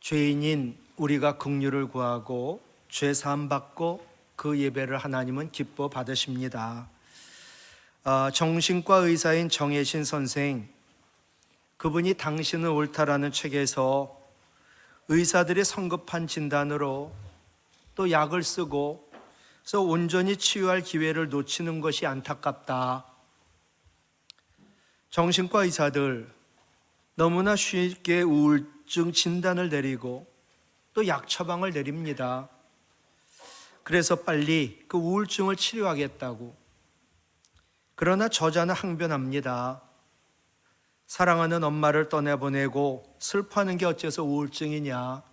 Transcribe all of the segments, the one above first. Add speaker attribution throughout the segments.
Speaker 1: 죄인인 우리가 긍휼을 구하고 죄 사함 받고 그 예배를 하나님은 기뻐 받으십니다. 정신과 의사인 정혜신 선생, 그분이 당신은 옳다라는 책에서 의사들의 성급한 진단으로 또 약을 쓰고 그래서 온전히 치유할 기회를 놓치는 것이 안타깝다. 정신과 의사들 너무나 쉽게 우울증 진단을 내리고 또 약 처방을 내립니다. 그래서 빨리 그 우울증을 치료하겠다고. 그러나 저자는 항변합니다. 사랑하는 엄마를 떠내보내고 슬퍼하는 게 어째서 우울증이냐?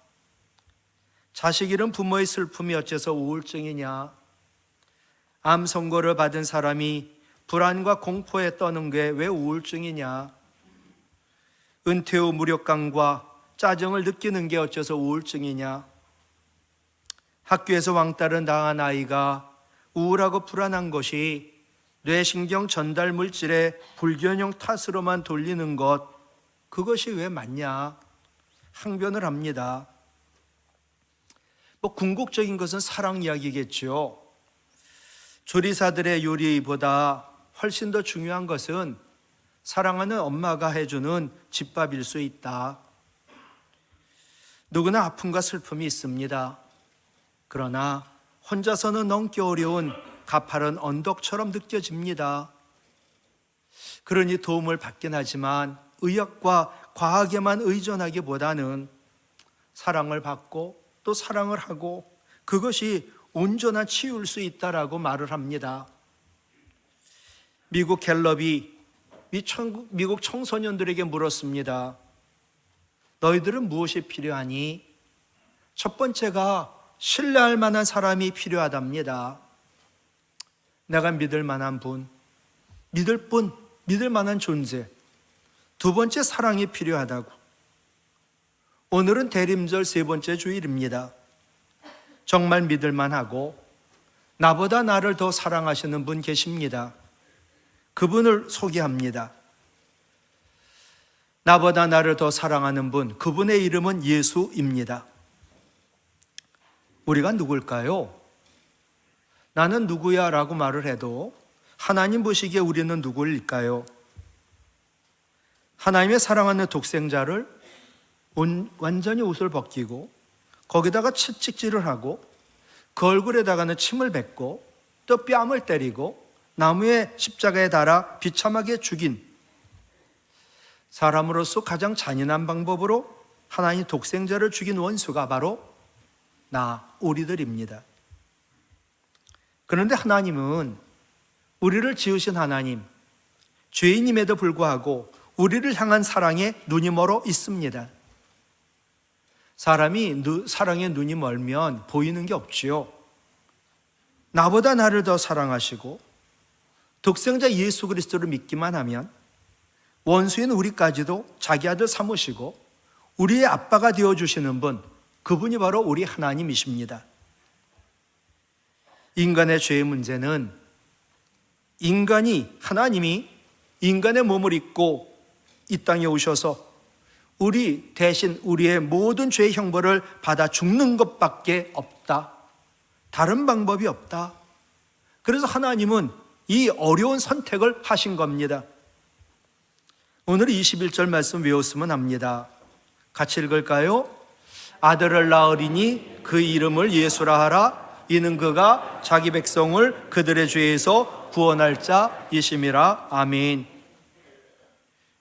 Speaker 1: 자식 잃은 부모의 슬픔이 어째서 우울증이냐? 암 선고를 받은 사람이 불안과 공포에 떠는 게 왜 우울증이냐? 은퇴 후 무력감과 짜증을 느끼는 게 어째서 우울증이냐? 학교에서 왕따를 당한 아이가 우울하고 불안한 것이 뇌신경 전달 물질의 불균형 탓으로만 돌리는 것, 그것이 왜 맞냐? 항변을 합니다. 궁극적인 것은 사랑 이야기겠죠. 조리사들의 요리보다 훨씬 더 중요한 것은 사랑하는 엄마가 해주는 집밥일 수 있다. 누구나 아픔과 슬픔이 있습니다. 그러나 혼자서는 넘기 어려운 가파른 언덕처럼 느껴집니다. 그러니 도움을 받긴 하지만 의학과 과학에만 의존하기보다는 사랑을 받고 또 사랑을 하고 그것이 온전한 치유일 수 있다라고 말을 합니다. 미국 갤럽이 미국 청소년들에게 물었습니다. 너희들은 무엇이 필요하니? 첫 번째가 신뢰할 만한 사람이 필요하답니다. 내가 믿을 만한 분, 믿을 만한 존재. 두 번째, 사랑이 필요하다고. 오늘은 대림절 세 번째 주일입니다. 정말 믿을 만하고 나보다 나를 더 사랑하시는 분 계십니다. 그분을 소개합니다. 나보다 나를 더 사랑하는 분, 그분의 이름은 예수입니다. 우리가 누굴까요? 나는 누구야? 라고 말을 해도 하나님 보시기에 우리는 누구일까요? 하나님의 사랑하는 독생자를 완전히 옷을 벗기고 거기다가 채찍질을 하고 그 얼굴에다가는 침을 뱉고 또 뺨을 때리고 나무에 십자가에 달아 비참하게 죽인 사람으로서 가장 잔인한 방법으로 하나님 독생자를 죽인 원수가 바로 우리들입니다. 그런데 하나님은 우리를 지으신 하나님, 죄인임에도 불구하고 우리를 향한 사랑에 눈이 멀어 있습니다. 사람이 사랑에 눈이 멀면 보이는 게 없지요. 나보다 나를 더 사랑하시고 독생자 예수 그리스도를 믿기만 하면 원수인 우리까지도 자기 아들 삼으시고 우리의 아빠가 되어주시는 분, 그분이 바로 우리 하나님이십니다. 인간의 죄의 문제는 하나님이 인간의 몸을 입고 이 땅에 오셔서 우리 대신 우리의 모든 죄의 형벌을 받아 죽는 것밖에 없다. 다른 방법이 없다. 그래서 하나님은 이 어려운 선택을 하신 겁니다. 오늘 21절 말씀 외웠으면 합니다. 같이 읽을까요? 아들을 낳으리니 그 이름을 예수라 하라. 이는 그가 자기 백성을 그들의 죄에서 구원할 자이심이라. 아멘.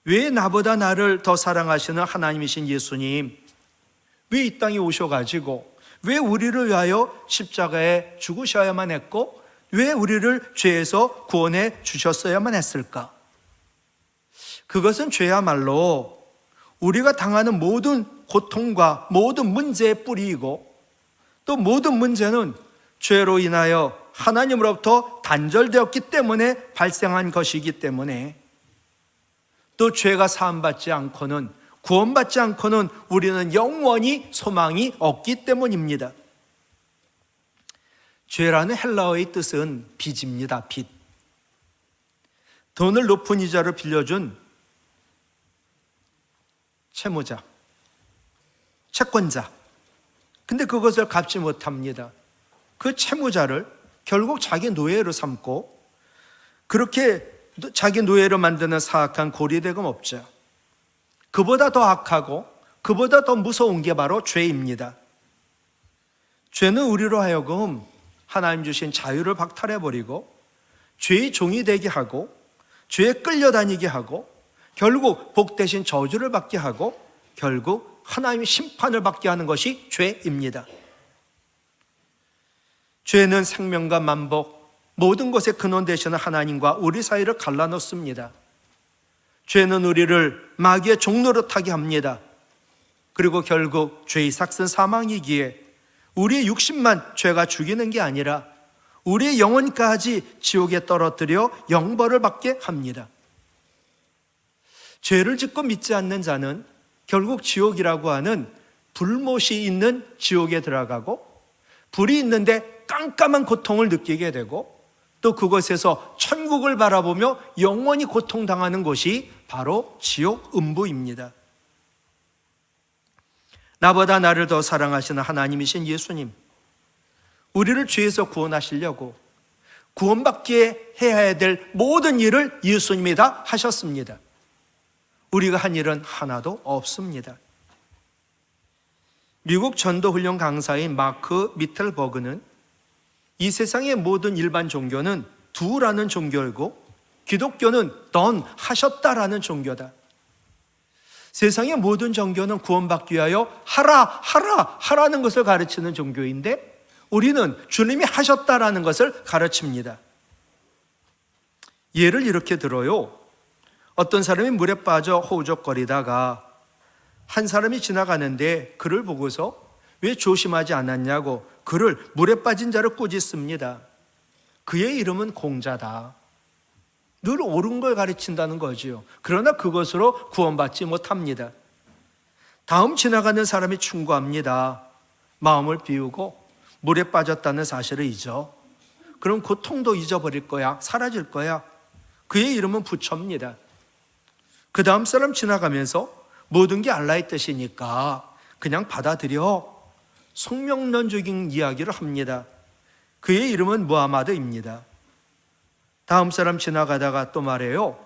Speaker 1: 왜 나보다 나를 더 사랑하시는 하나님이신 예수님, 왜 이 땅에 오셔가지고 왜 우리를 위하여 십자가에 죽으셔야만 했고 왜 우리를 죄에서 구원해 주셨어야만 했을까? 그것은 죄야말로 우리가 당하는 모든 고통과 모든 문제의 뿌리이고 또 모든 문제는 죄로 인하여 하나님으로부터 단절되었기 때문에 발생한 것이기 때문에 또 죄가 사함받지 않고는 구원받지 않고는 우리는 영원히 소망이 없기 때문입니다. 죄라는 헬라어의 뜻은 빚입니다. 빚. 돈을 높은 이자로 빌려준 채무자. 채권자. 근데 그것을 갚지 못합니다. 그 채무자를 결국 자기 노예로 삼고 그렇게 자기 노예로 만드는 사악한 고리대금업자. 그보다 더 악하고 그보다 더 무서운 게 바로 죄입니다. 죄는 우리로 하여금 하나님 주신 자유를 박탈해버리고 죄의 종이 되게 하고 죄에 끌려다니게 하고 결국 복 대신 저주를 받게 하고 결국 하나님의 심판을 받게 하는 것이 죄입니다. 죄는 생명과 만복, 모든 것의 근원 되시는 하나님과 우리 사이를 갈라놓습니다. 죄는 우리를 마귀의 종노릇하게 합니다. 그리고 결국 죄의 삭은 사망이기에 우리의 육신만 죄가 죽이는 게 아니라 우리의 영혼까지 지옥에 떨어뜨려 영벌을 받게 합니다. 죄를 짓고 믿지 않는 자는 결국 지옥이라고 하는 불못이 있는 지옥에 들어가고 불이 있는데 깜깜한 고통을 느끼게 되고 또 그곳에서 천국을 바라보며 영원히 고통당하는 곳이 바로 지옥 음부입니다. 나보다 나를 더 사랑하시는 하나님이신 예수님, 우리를 죄에서 구원하시려고 구원받게 해야 될 모든 일을 예수님이 다 하셨습니다. 우리가 한 일은 하나도 없습니다. 미국 전도훈련 강사인 마크 미텔버그는 이 세상의 모든 일반 종교는 do라는 종교이고 기독교는 done, 하셨다라는 종교다. 세상의 모든 종교는 구원받기 위하여 하라는 것을 가르치는 종교인데 우리는 주님이 하셨다라는 것을 가르칩니다. 예를 이렇게 들어요. 어떤 사람이 물에 빠져 호우적거리다가 한 사람이 지나가는데 그를 보고서 왜 조심하지 않았냐고 그를 물에 빠진 자를 꾸짖습니다. 그의 이름은 공자다. 늘 옳은 걸 가르친다는 거지요. 그러나 그것으로 구원받지 못합니다. 다음 지나가는 사람이 충고합니다. 마음을 비우고 물에 빠졌다는 사실을 잊어. 그럼 고통도 잊어버릴 거야. 사라질 거야. 그의 이름은 부처입니다. 그 다음 사람 지나가면서 모든 게 알라의 뜻이니까 그냥 받아들여. 숙명론적인 이야기를 합니다. 그의 이름은 무하마드입니다. 다음 사람 지나가다가 또 말해요.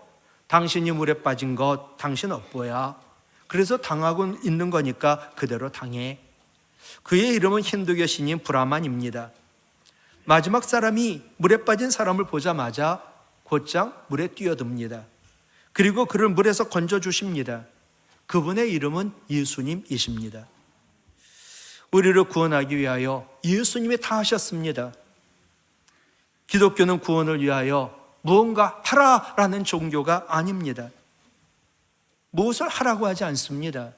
Speaker 1: 당신이 물에 빠진 것 당신 업보야. 그래서 당하고 있는 거니까 그대로 당해. 그의 이름은 힌두교 신인 브라만입니다. 마지막 사람이 물에 빠진 사람을 보자마자 곧장 물에 뛰어듭니다. 그리고 그를 물에서 건져주십니다. 그분의 이름은 예수님이십니다. 우리를 구원하기 위하여 예수님이 다 하셨습니다. 기독교는 구원을 위하여 무언가 하라라는 종교가 아닙니다. 무엇을 하라고 하지 않습니다.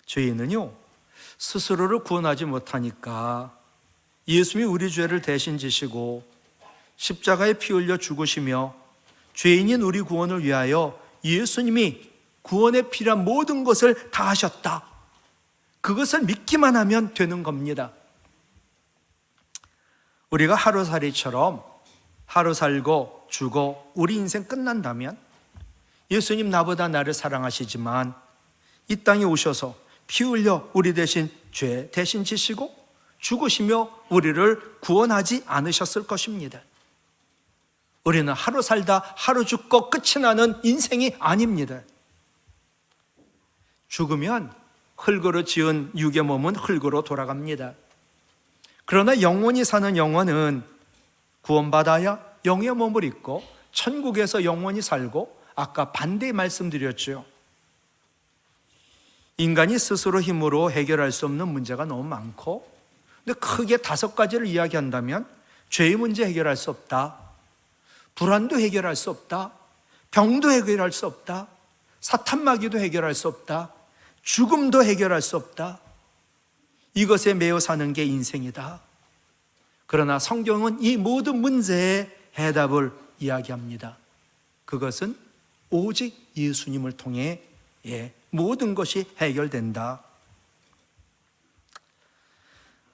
Speaker 1: 죄인은요, 스스로를 구원하지 못하니까 예수님이 우리 죄를 대신 지시고 십자가에 피 흘려 죽으시며 죄인인 우리 구원을 위하여 예수님이 구원에 필요한 모든 것을 다 하셨다. 그것을 믿기만 하면 되는 겁니다. 우리가 하루살이처럼 하루 살고 죽어 우리 인생 끝난다면 예수님 나보다 나를 사랑하시지만 이 땅에 오셔서 피 흘려 우리 대신 죄 대신 지시고 죽으시며 우리를 구원하지 않으셨을 것입니다. 우리는 하루 살다 하루 죽고 끝이 나는 인생이 아닙니다. 죽으면 흙으로 지은 육의 몸은 흙으로 돌아갑니다. 그러나 영원히 사는 영혼은 구원받아야 영의 몸을 입고 천국에서 영원히 살고 아까 반대의 말씀드렸죠. 인간이 스스로 힘으로 해결할 수 없는 문제가 너무 많고 근데 크게 5가지를 이야기한다면 죄의 문제 해결할 수 없다. 불안도 해결할 수 없다. 병도 해결할 수 없다. 사탄마귀도 해결할 수 없다. 죽음도 해결할 수 없다. 이것에 매여 사는 게 인생이다. 그러나 성경은 이 모든 문제의 해답을 이야기합니다. 그것은 오직 예수님을 통해 모든 것이 해결된다.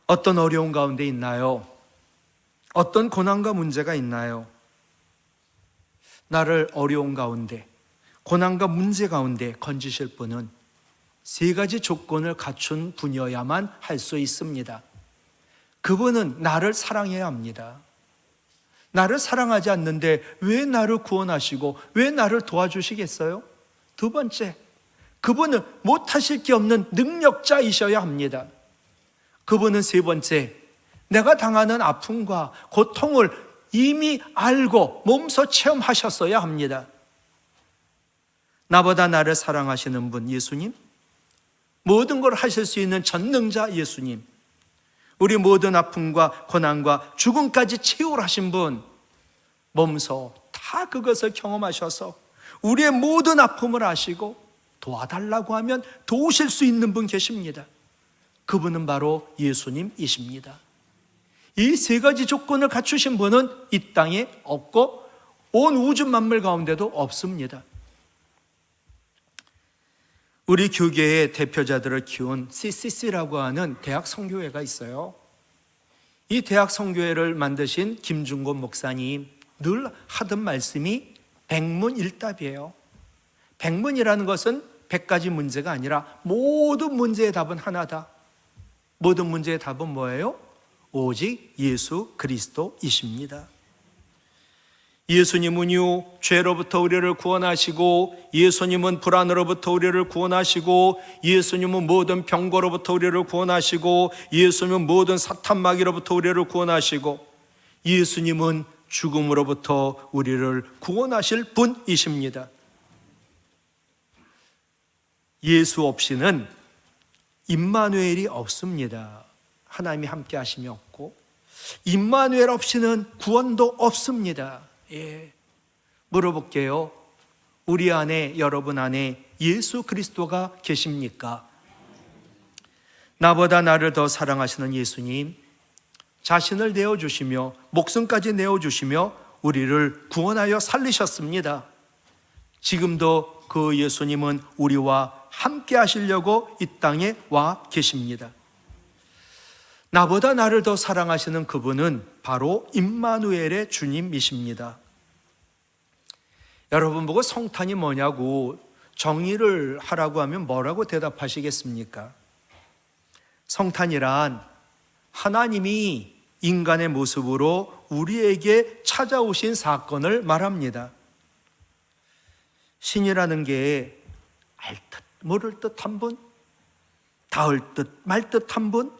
Speaker 1: 어떤 어려운 가운데 있나요? 어떤 고난과 문제가 있나요? 나를 어려운 가운데, 고난과 문제 가운데 건지실 분은 세 가지 조건을 갖춘 분이어야만 할 수 있습니다. 그분은 나를 사랑해야 합니다. 나를 사랑하지 않는데 왜 나를 구원하시고 왜 나를 도와주시겠어요? 두 번째, 그분은 못하실 게 없는 능력자이셔야 합니다. 그분은 세 번째, 내가 당하는 아픔과 고통을 이미 알고 몸소 체험하셨어야 합니다. 나보다 나를 사랑하시는 분 예수님, 모든 걸 하실 수 있는 전능자 예수님, 우리 모든 아픔과 고난과 죽음까지 치유하신 분, 몸소 다 그것을 경험하셔서 우리의 모든 아픔을 아시고 도와달라고 하면 도우실 수 있는 분 계십니다. 그분은 바로 예수님이십니다. 이 세 가지 조건을 갖추신 분은 이 땅에 없고 온 우주 만물 가운데도 없습니다. 우리 교계의 대표자들을 키운 CCC라고 하는 대학 선교회가 있어요. 이 대학 선교회를 만드신 김중곤 목사님 늘 하던 말씀이 백문일답이에요. 백문이라는 것은 100가지 문제가 아니라 모든 문제의 답은 하나다. 모든 문제의 답은 뭐예요? 오직 예수 그리스도이십니다. 예수님은요, 죄로부터 우리를 구원하시고, 예수님은 불안으로부터 우리를 구원하시고, 예수님은 모든 병거로부터 우리를 구원하시고, 예수님은 모든 사탄 마귀로부터 우리를 구원하시고, 예수님은 죽음으로부터 우리를 구원하실 분이십니다. 예수 없이는 임마누엘이 없습니다. 하나님이 함께 하심이 없고, 임마누엘 없이는 구원도 없습니다. 물어볼게요. 우리 안에, 여러분 안에 예수 그리스도가 계십니까? 나보다 나를 더 사랑하시는 예수님, 자신을 내어주시며 목숨까지 내어주시며 우리를 구원하여 살리셨습니다. 지금도 그 예수님은 우리와 함께 하시려고 이 땅에 와 계십니다. 나보다 나를 더 사랑하시는 그분은 바로 임마누엘의 주님이십니다. 여러분 보고 성탄이 뭐냐고 정의를 하라고 하면 뭐라고 대답하시겠습니까? 성탄이란 하나님이 인간의 모습으로 우리에게 찾아오신 사건을 말합니다. 신이라는 게 알 듯 모를 듯한 분, 닿을 듯 말 듯한 분,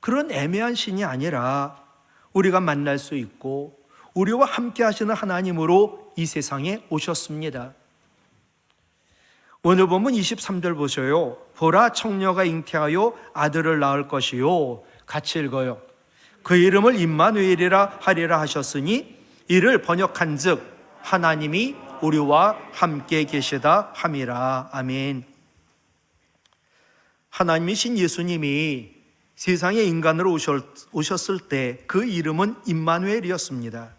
Speaker 1: 그런 애매한 신이 아니라 우리가 만날 수 있고 우리와 함께 하시는 하나님으로 이 세상에 오셨습니다. 오늘 본문 23절 보셔요. 보라, 청녀가 잉태하여 아들을 낳을 것이요. 같이 읽어요. 그 이름을 임마누엘이라 하리라 하셨으니 이를 번역한 즉 하나님이 우리와 함께 계시다 함이라. 아멘. 하나님이신 예수님이 세상에 인간으로 오셨을 때 그 이름은 임마누엘이었습니다.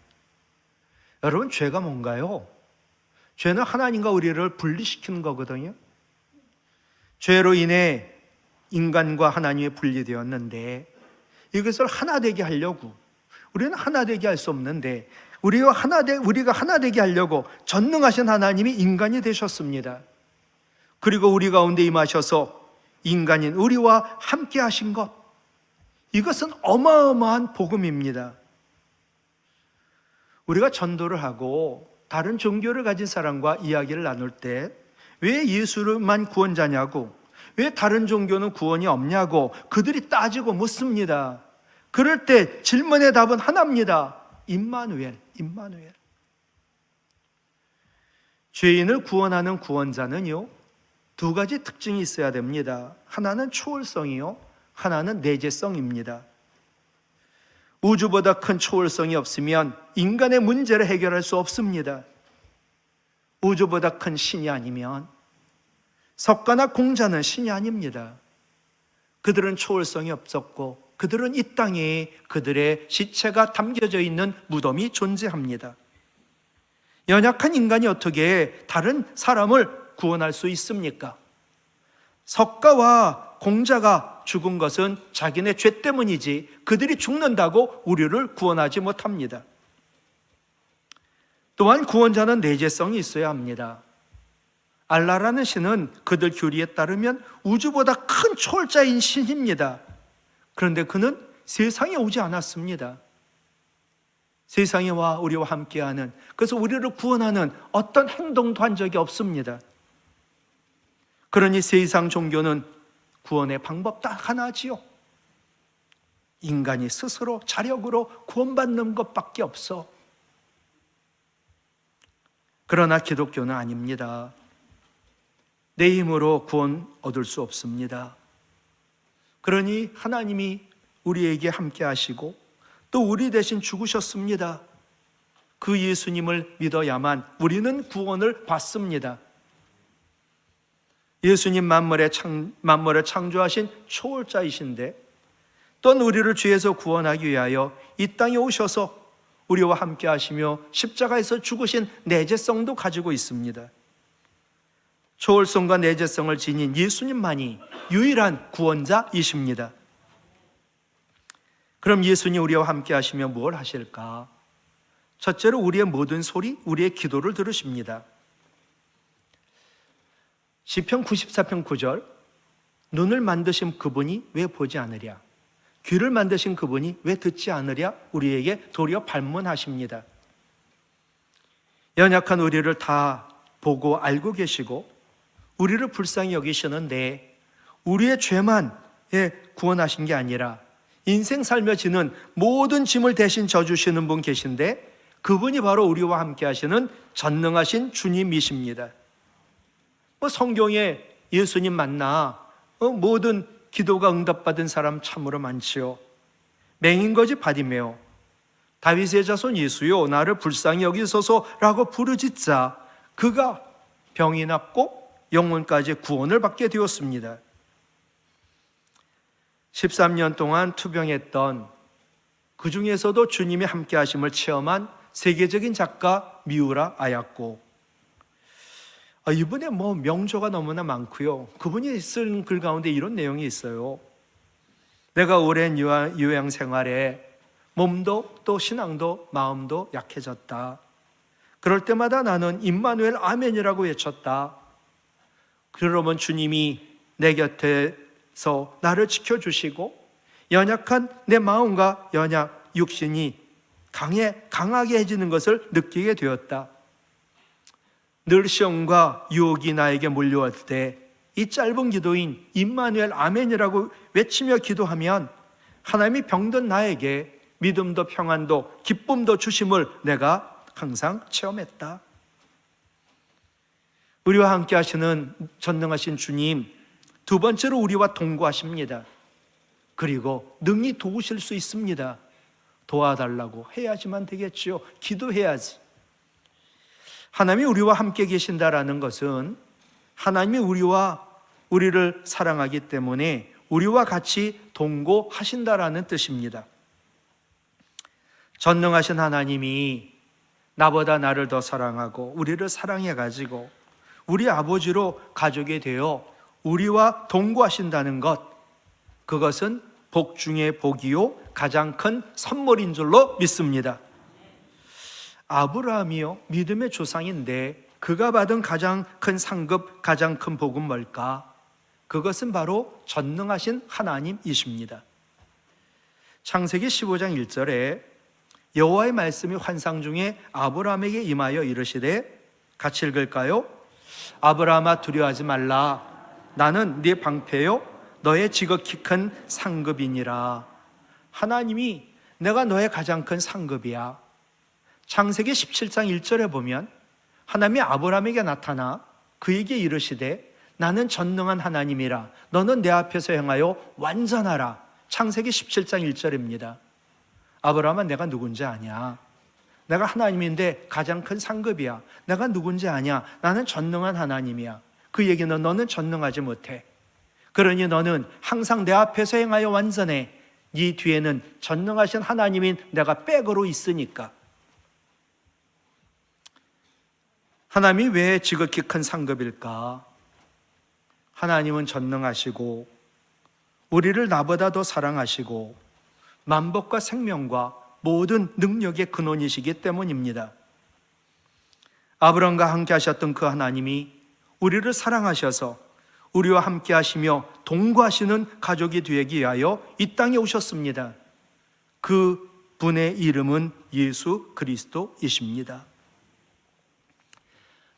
Speaker 1: 여러분, 죄가 뭔가요? 죄는 하나님과 우리를 분리시키는 거거든요. 죄로 인해 인간과 하나님이 분리되었는데 이것을 하나 되게 하려고, 우리는 하나 되게 할 수 없는데 우리가 하나 되게 하려고 전능하신 하나님이 인간이 되셨습니다. 그리고 우리 가운데 임하셔서 인간인 우리와 함께 하신 것, 이것은 어마어마한 복음입니다. 우리가 전도를 하고 다른 종교를 가진 사람과 이야기를 나눌 때 왜 예수만 구원자냐고, 왜 다른 종교는 구원이 없냐고 그들이 따지고 묻습니다. 그럴 때 질문의 답은 하나입니다. 임마누엘. 죄인을 구원하는 구원자는요, 두 가지 특징이 있어야 됩니다. 하나는 초월성이요, 하나는 내재성입니다. 우주보다 큰 초월성이 없으면 인간의 문제를 해결할 수 없습니다. 우주보다 큰 신이 아니면 석가나 공자는 신이 아닙니다. 그들은 초월성이 없었고 그들은 이 땅에 그들의 시체가 담겨져 있는 무덤이 존재합니다. 연약한 인간이 어떻게 다른 사람을 구원할 수 있습니까? 석가와 공자가 죽은 것은 자기네 죄 때문이지 그들이 죽는다고 우리를 구원하지 못합니다. 또한 구원자는 내재성이 있어야 합니다. 알라라는 신은 그들 교리에 따르면 우주보다 큰 초월자인 신입니다. 그런데 그는 세상에 오지 않았습니다. 세상에 와 우리와 함께하는, 그래서 우리를 구원하는 어떤 행동도 한 적이 없습니다. 그러니 세상 종교는 구원의 방법 딱 하나지요. 인간이 스스로 자력으로 구원받는 것밖에 없어. 그러나 기독교는 아닙니다. 내 힘으로 구원 얻을 수 없습니다. 그러니 하나님이 우리에게 함께 하시고 또 우리 대신 죽으셨습니다. 그 예수님을 믿어야만 우리는 구원을 받습니다. 예수님 만물을 창조하신 초월자이신데 또한 우리를 죄에서 구원하기 위하여 이 땅에 오셔서 우리와 함께 하시며 십자가에서 죽으신 내재성도 가지고 있습니다. 초월성과 내재성을 지닌 예수님만이 유일한 구원자이십니다. 그럼 예수님 우리와 함께 하시며 무엇을 하실까? 첫째로 우리의 모든 소리, 우리의 기도를 들으십니다. 시편 94편 9절, 눈을 만드신 그분이 왜 보지 않으랴? 귀를 만드신 그분이 왜 듣지 않으랴? 우리에게 도리어 반문하십니다. 연약한 우리를 다 보고 알고 계시고 우리를 불쌍히 여기시는데 우리의 죄만 구원하신 게 아니라 인생 살며 지는 모든 짐을 대신 져주시는 분 계신데 그분이 바로 우리와 함께 하시는 전능하신 주님이십니다. 성경에 예수님 만나 모든 기도가 응답받은 사람 참으로 많지요. 맹인거지 바디메오, 다윗의 자손 예수요 나를 불쌍히 여기소서라고 부르짖자 그가 병이 낫고 영혼까지 구원을 받게 되었습니다. 13년 동안 투병했던 그 중에서도 주님의 함께 하심을 체험한 세계적인 작가 미우라 아야코, 이분의 명조가 너무나 많고요. 그분이 쓴 글 가운데 이런 내용이 있어요. 내가 오랜 요양 생활에 몸도 또 신앙도 마음도 약해졌다. 그럴 때마다 나는 임마누엘 아멘이라고 외쳤다. 그러면 주님이 내 곁에서 나를 지켜주시고 연약한 내 마음과 연약 육신이 강하게 해지는 것을 느끼게 되었다. 늘 시험과 유혹이 나에게 몰려올 때 이 짧은 기도인 임마누엘 아멘이라고 외치며 기도하면 하나님이 병든 나에게 믿음도 평안도 기쁨도 주심을 내가 항상 체험했다. 우리와 함께 하시는 전능하신 주님, 두 번째로 우리와 동거하십니다. 그리고 능히 도우실 수 있습니다. 도와달라고 해야지만 되겠지요. 기도해야지. 하나님이 우리와 함께 계신다라는 것은 하나님이 우리를 사랑하기 때문에 우리와 같이 동거하신다라는 뜻입니다. 전능하신 하나님이 나보다 나를 더 사랑하고 우리를 사랑해가지고 우리 아버지로 가족이 되어 우리와 동거하신다는 것, 그것은 복 중에 복이요 가장 큰 선물인 줄로 믿습니다. 아브라함이요 믿음의 조상인데 그가 받은 가장 큰 상급, 가장 큰 복은 뭘까? 그것은 바로 전능하신 하나님이십니다. 창세기 15장 1절에 여호와의 말씀이 환상 중에 아브라함에게 임하여 이르시되, 같이 읽을까요? 아브라함아 두려워하지 말라. 나는 네 방패요 너의 지극히 큰 상급이니라. 하나님이 내가 너의 가장 큰 상급이야. 창세기 17장 1절에 보면 하나님이 아브라함에게 나타나 그에게 이르시되 나는 전능한 하나님이라. 너는 내 앞에서 행하여 완전하라. 창세기 17장 1절입니다. 아브라함아 내가 누군지 아냐? 내가 하나님인데 가장 큰 상급이야. 내가 누군지 아냐? 나는 전능한 하나님이야. 그 얘기는 너는 전능하지 못해. 그러니 너는 항상 내 앞에서 행하여 완전해. 네 뒤에는 전능하신 하나님인 내가 백으로 있으니까. 하나님이 왜 지극히 큰 상급일까? 하나님은 전능하시고 우리를 나보다 더 사랑하시고 만복과 생명과 모든 능력의 근원이시기 때문입니다. 아브라함과 함께 하셨던 그 하나님이 우리를 사랑하셔서 우리와 함께 하시며 동거하시는 가족이 되기 위하여 이 땅에 오셨습니다. 그 분의 이름은 예수 그리스도이십니다.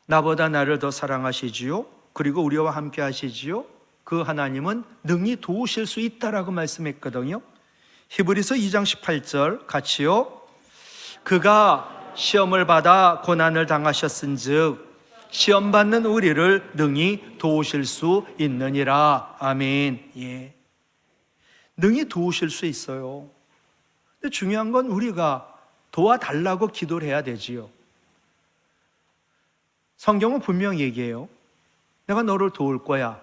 Speaker 1: 나보다 나를 더 사랑하시지요, 그리고 우리와 함께 하시지요, 그 하나님은 능히 도우실 수 있다라고 말씀했거든요. 히브리서 2장 18절 같이요. 그가 시험을 받아 고난을 당하셨은즉 시험 받는 우리를 능히 도우실 수 있느니라. 아멘. 예. 능히 도우실 수 있어요. 근데 중요한 건 우리가 도와달라고 기도를 해야 되지요. 성경은 분명히 얘기해요. 내가 너를 도울 거야.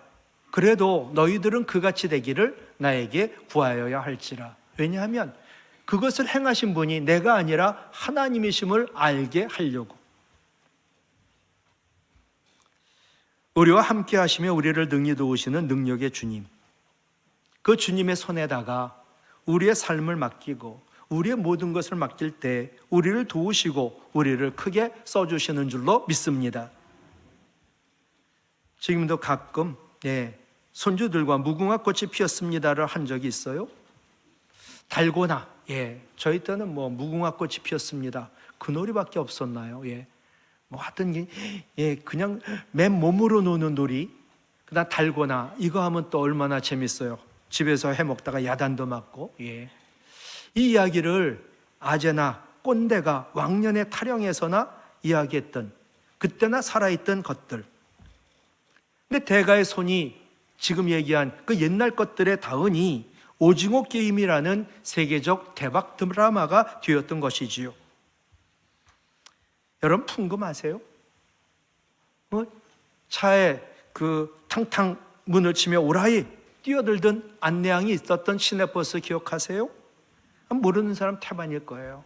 Speaker 1: 그래도 너희들은 그같이 되기를 나에게 구하여야 할지라. 왜냐하면 그것을 행하신 분이 내가 아니라 하나님이심을 알게 하려고. 우리와 함께 하시며 우리를 능히 도우시는 능력의 주님, 그 주님의 손에다가 우리의 삶을 맡기고 우리의 모든 것을 맡길 때 우리를 도우시고 우리를 크게 써주시는 줄로 믿습니다. 지금도 가끔 손주들과 무궁화꽃이 피었습니다를 한 적이 있어요. 달고나, 저희 때는 무궁화꽃이 피었습니다, 그 놀이밖에 없었나요? 하여튼 그냥 맨몸으로 노는 놀이, 그다음 달고나, 이거 하면 또 얼마나 재밌어요. 집에서 해먹다가 야단도 맞고. 이 이야기를 아재나 꼰대가 왕년의 타령에서나 이야기했던, 그때나 살아있던 것들. 근데 대가의 손이 지금 얘기한 그 옛날 것들에 닿으니 오징어 게임이라는 세계적 대박 드라마가 되었던 것이지요. 여러분 풍금하세요? 차에 그 탕탕 문을 치며 오라이 뛰어들던 안내양이 있었던 시내버스 기억하세요? 모르는 사람 태반일 거예요.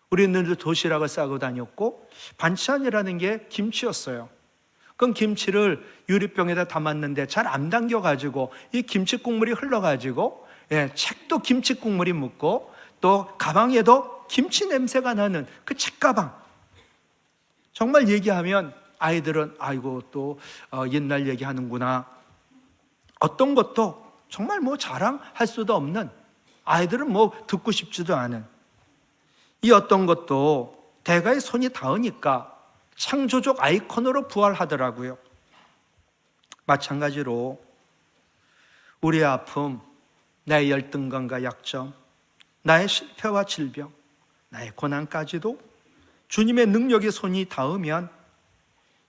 Speaker 1: 우리는 도시락을 싸고 다녔고 반찬이라는 게 김치였어요. 그럼 김치를 유리병에다 담았는데 잘 안 담겨가지고 이 김치 국물이 흘러가지고 책도 김치 국물이 묻고 또 가방에도 김치 냄새가 나는 그 책가방. 정말 얘기하면 아이들은 아이고 또 옛날 얘기하는구나. 어떤 것도 정말 자랑할 수도 없는, 아이들은 듣고 싶지도 않은 이 어떤 것도 대가의 손이 닿으니까 창조적 아이콘으로 부활하더라고요. 마찬가지로 우리의 아픔, 나의 열등감과 약점, 나의 실패와 질병, 나의 고난까지도 주님의 능력의 손이 닿으면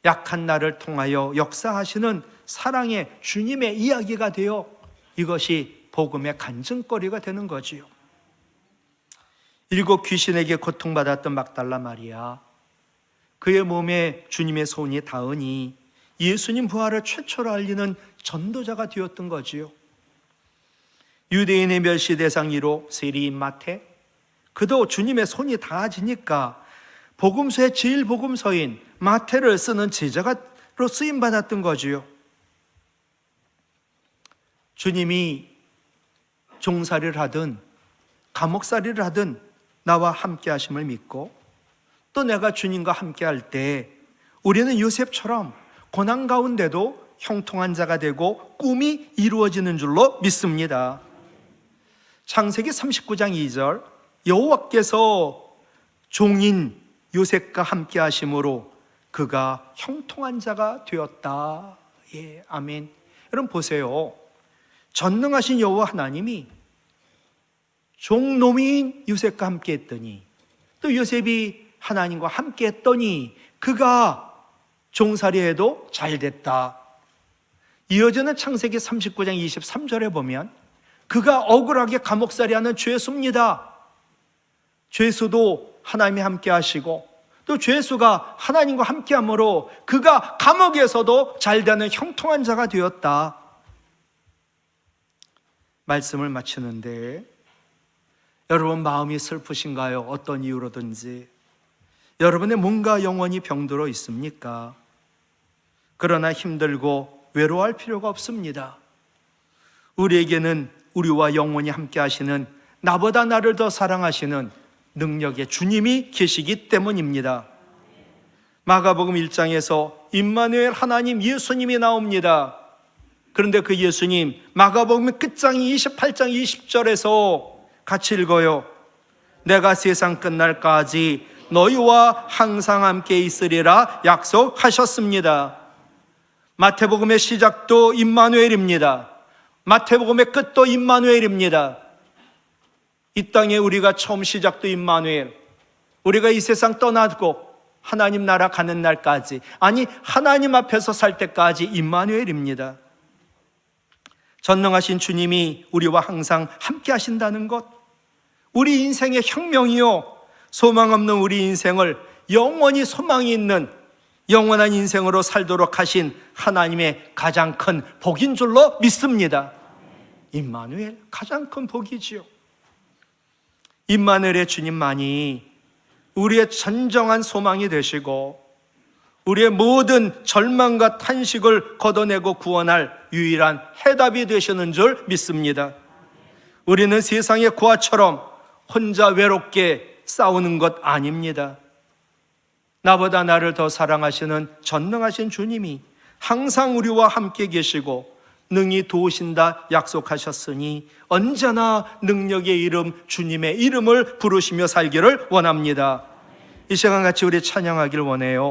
Speaker 1: 약한 나를 통하여 역사하시는 사랑의 주님의 이야기가 되어 이것이 복음의 간증거리가 되는 거지요. 7 귀신에게 고통받았던 막달라 마리아, 그의 몸에 주님의 손이 닿으니 예수님 부활을 최초로 알리는 전도자가 되었던 거지요. 유대인의 멸시 대상 1호 세리인 마태, 그도 주님의 손이 닿아지니까 복음서의 제일 복음서인 마태를 쓰는 제자로 쓰임받았던 거지요. 주님이 종살이를 하든 감옥살이를 하든 나와 함께 하심을 믿고, 또 내가 주님과 함께 할 때 우리는 요셉처럼 고난 가운데도 형통한 자가 되고 꿈이 이루어지는 줄로 믿습니다. 창세기 39장 2절, 여호와께서 종인 요셉과 함께 하심으로 그가 형통한 자가 되었다. 아멘. 여러분 보세요. 전능하신 여호와 하나님이 종놈인 요셉과 함께 했더니, 또 요셉이 하나님과 함께 했더니 그가 종살이해도 잘 됐다. 이어지는 창세기 39장 23절에 보면 그가 억울하게 감옥살이하는 죄수입니다. 죄수도 하나님이 함께 하시고, 또 죄수가 하나님과 함께 함으로 그가 감옥에서도 잘되는 형통한 자가 되었다. 말씀을 마치는데, 여러분 마음이 슬프신가요? 어떤 이유로든지 여러분의 몸과 영혼이 병들어 있습니까? 그러나 힘들고 외로워할 필요가 없습니다. 우리에게는 우리와 영원히 함께 하시는, 나보다 나를 더 사랑하시는 능력의 주님이 계시기 때문입니다. 마가복음 1장에서 임마누엘 하나님 예수님이 나옵니다. 그런데 그 예수님 마가복음 끝장이 28장 20절에서 같이 읽어요. 내가 세상 끝날까지 너희와 항상 함께 있으리라 약속하셨습니다. 마태복음의 시작도 임마누엘입니다. 마태복음의 끝도 임마누엘입니다. 이 땅에 우리가 처음 시작도 임마누엘, 우리가 이 세상 떠나고 하나님 나라 가는 날까지, 아니 하나님 앞에서 살 때까지 임마누엘입니다. 전능하신 주님이 우리와 항상 함께 하신다는 것, 우리 인생의 혁명이요, 소망 없는 우리 인생을 영원히 소망이 있는 영원한 인생으로 살도록 하신 하나님의 가장 큰 복인 줄로 믿습니다. 임마누엘, 가장 큰 복이지요. 임마누엘의 주님만이 우리의 진정한 소망이 되시고 우리의 모든 절망과 탄식을 걷어내고 구원할 유일한 해답이 되시는 줄 믿습니다. 우리는 세상의 고아처럼 혼자 외롭게 싸우는 것 아닙니다. 나보다 나를 더 사랑하시는 전능하신 주님이 항상 우리와 함께 계시고 능히 도우신다 약속하셨으니 언제나 능력의 이름 주님의 이름을 부르시며 살기를 원합니다. 이 시간 같이 우리 찬양하기를 원해요.